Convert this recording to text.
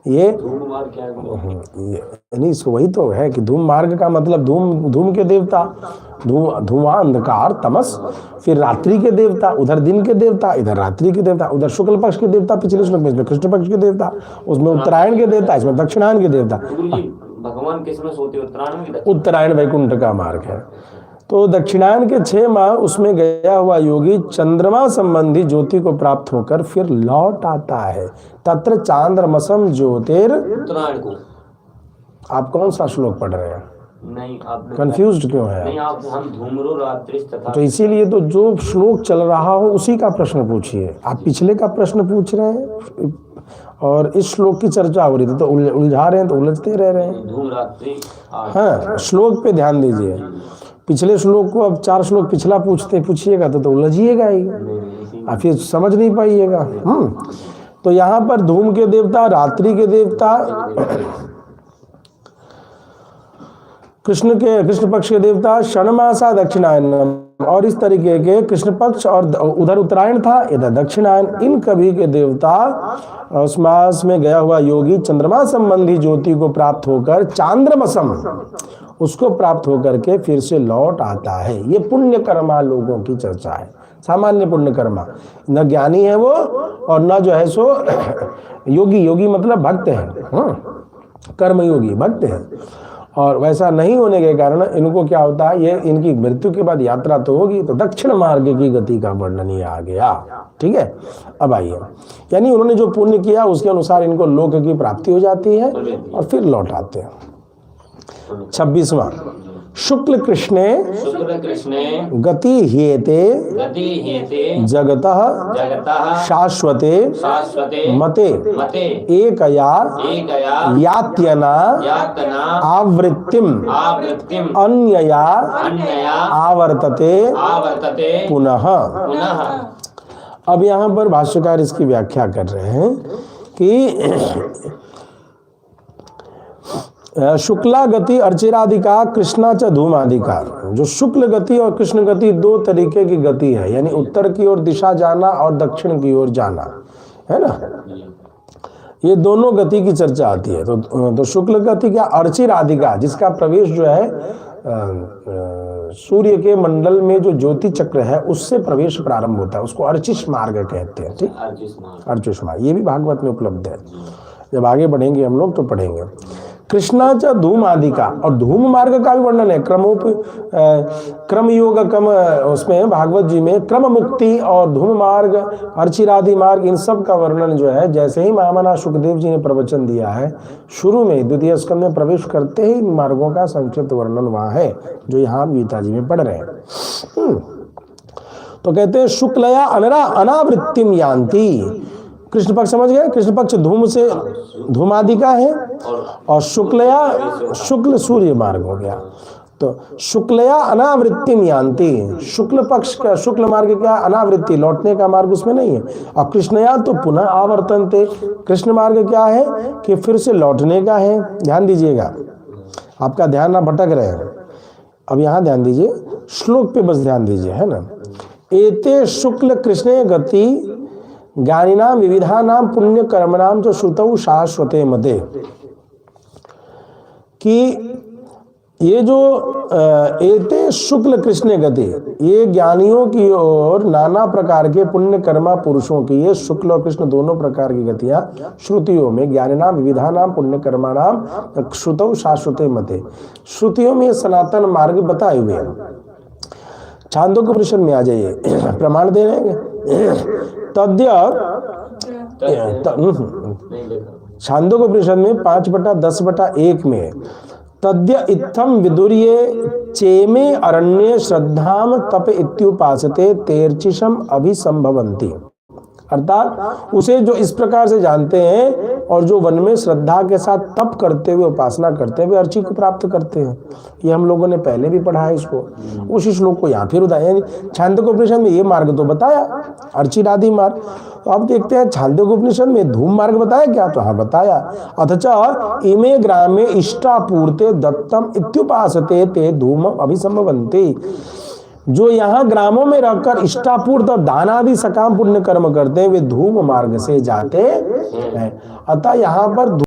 ये नहीं, इसको वही तो है कि धूम मार्ग का मतलब धूम के देवता, धुआं अंधकार तमस, फिर रात्रि के देवता, उधर दिन के देवता, इधर रात्रि के देवता, उधर शुक्ल पक्ष के देवता पिछले श्लोक में, इसमें कृष्ण पक्ष के देवता, उसमें उत्तरायण के देवता, इसमें दक्षिणायन के देवता। भगवान किसमें सोते? उत्तरायण में। उत्तरायण वैकुंठ का मार्ग है। तो दक्षिणायन के 6 माह उसमें गया हुआ योगी चंद्रमा संबंधी ज्योति को प्राप्त होकर फिर लौट आता है। तत्र चांद्रमसम ज्योतिर। उत्तरायण को आप कौन सा श्लोक पढ़ रहे हैं? नहीं, आप कंफ्यूज्ड क्यों है? नहीं, आप हम धूम्रो रात्रि तथा। तो इसीलिए तो जो श्लोक चल रहा हो उसी का प्रश्न पूछिए। आप पिछले का प्रश्न पूछ रहे हैं और इस श्लोक की चर्चा हो रही थी, तो उलझा रहे हैं, तो उलझते रह रहे हैं। धूम रात्रि। हाँ, श्लोक पे ध्यान दीजिए। पिछले श्लोक को अब 4 श्लोक पिछला पूछिएगा तो उलझिएगा ही, आप फिर समझ नहीं पाइएगा। तो यहाँ पर धूम के देवता, रात्रि के देवता, कृष्ण पक्ष के देवता, षण्मासा दक्षिणायन, और इस तरीके के कृष्ण पक्ष, और उधर उत्तरायण था, इधर दक्षिणायन, इन कभी के देवता उस मास में गया हुआ योगी चंद्रमा संबंधी ज्योति को प्राप्त होकर चांद्रमसम उसको प्राप्त होकर के फिर से लौट आता है। ये पुण्य कर्मा लोगों की चर्चा है, सामान्य पुण्य कर्मा। न ज्ञानी है वो और न जो है सो योगी। योगी मतलब भक्त है, कर्म योगी भक्त है। और वैसा नहीं होने के कारण इनको क्या होता है, ये इनकी मृत्यु के बाद यात्रा तो होगी, तो दक्षिण मार्ग की गति का वर्णन ये आ गया। ठीक है, अब आइए, यानी उन्होंने जो पुण्य किया उसके अनुसार इनको लोक की प्राप्ति हो जाती है और फिर लौट आते हैं। 26वां, शुक्ल कृष्णे गति ह्येते जगतः शाश्वते मते एकया यात्यना आवृत्तिम अन्यया आवर्तते पुनः। अब यहाँ पर भाष्यकार इसकी व्याख्या कर रहे हैं कि शुक्ला गति अर्चिरादिका कृष्णा च धूमादिका। जो शुक्ल गति और कृष्ण गति 2 तरीके की गति है, यानी उत्तर की ओर दिशा जाना और दक्षिण की ओर जाना, है ना। ये दोनों गति की चर्चा आती है। तो शुक्ल गति क्या? अर्चिरादिका, जिसका प्रवेश जो है सूर्य के मंडल में जो ज्योति चक्र है उससे प्रवेश प्रारंभ होता है, उसको अर्चिष मार्ग कहते हैं। ठीक, अर्चिष मार्ग, ये भी भागवत में उपलब्ध है। जब आगे बढ़ेंगे हम लोग तो पढ़ेंगे। कृष्णा च धूम आदि का, और धूम मार्ग का भी वर्णन है। क्रम योग कम, उसमें भागवत जी में क्रम मुक्ति और धूम मार्ग, अर्चिरादि मार्ग, इन सब का वर्णन जो है, जैसे ही महामना सुखदेव जी ने प्रवचन दिया है शुरू में द्वितीय स्कंद में प्रवेश करते ही इन मार्गों का संक्षिप्त वर्णन वहां है, जो यहाँ गीता जी में पढ़ रहे हैं। तो कहते हैं शुक्लया अनावृत्तिम यान्ति। कृष्ण पक्ष समझ गए? कृष्ण पक्ष धूम से धूमादि का है, और शुक्ल सूर्य मार्ग हो गया। तो शुक्लया अनावृत्तिम यान्ति, शुक्ल पक्ष का शुक्ल मार्ग क्या? अनावृत्ति, लौटने का मार्ग उसमें नहीं है। और कृष्णया तो पुनः आवर्तनते, कृष्ण मार्ग क्या है कि फिर से लौटने का है। ध्यान दीजिएगा, आपका ध्यान ना भटक रहे हैं। अब यहाँ ध्यान दीजिए, श्लोक पे बस ध्यान दीजिए, है ना। एते शुक्ल कृष्णे गति ज्ञानिनाम विविधानाम पुण्य कर्मणाम जो श्रुतौ शाश्वते मते, कि ये जो एते शुक्ल कृष्ण गति, ये ज्ञानियों की ओर नाना प्रकार के पुण्य कर्मा पुरुषों की, ये शुक्ल और कृष्ण दोनों प्रकार की गतियां श्रुतियों में, ज्ञानिनाम विविधानाम पुण्य कर्माणाम श्रुतौ शाश्वते मते, श्रुतियों में सनातन मार्ग बताए हुए हैं। छांदोग्य उपनिषद में आ जाइए, प्रमाण दे रहे हैं। छांदोग्य उपनिषद में 5/10/1 में तद्य इत्थम विदुर्ये चेमे अरण्ये श्रद्धाम तप इत्युपासते तेर्चिशम अभिसंभवन्ति, अर्थात उसे जो इस प्रकार से जानते हैं और जो वन में श्रद्धा के साथ तप करते हुए उपासना करते हुए अर्ची को प्राप्त करते हैं। ये हम लोगों ने पहले भी पढ़ा है इसको, उसी श्लोक को यहाँ फिर उदाहरण। छांदोग्य उपनिषद में ये मार्ग तो बताया, अर्चिरादि मार्ग। तो अब देखते हैं छांदोग्य उपनिषद में धूम मार्ग बताया क्या? तो हाँ बताया। अथच इमे ग्रामे इष्टापूर्ते दत्तम इत्युपासते ते धूम अभिसंभवन्ति, जो यहाँ ग्रामों में रहकर इष्टापूर्त और दान आदि सकाम पुण्य कर्म करते हैं वे धूम मार्ग से जाते हैं। अतः यहाँ पर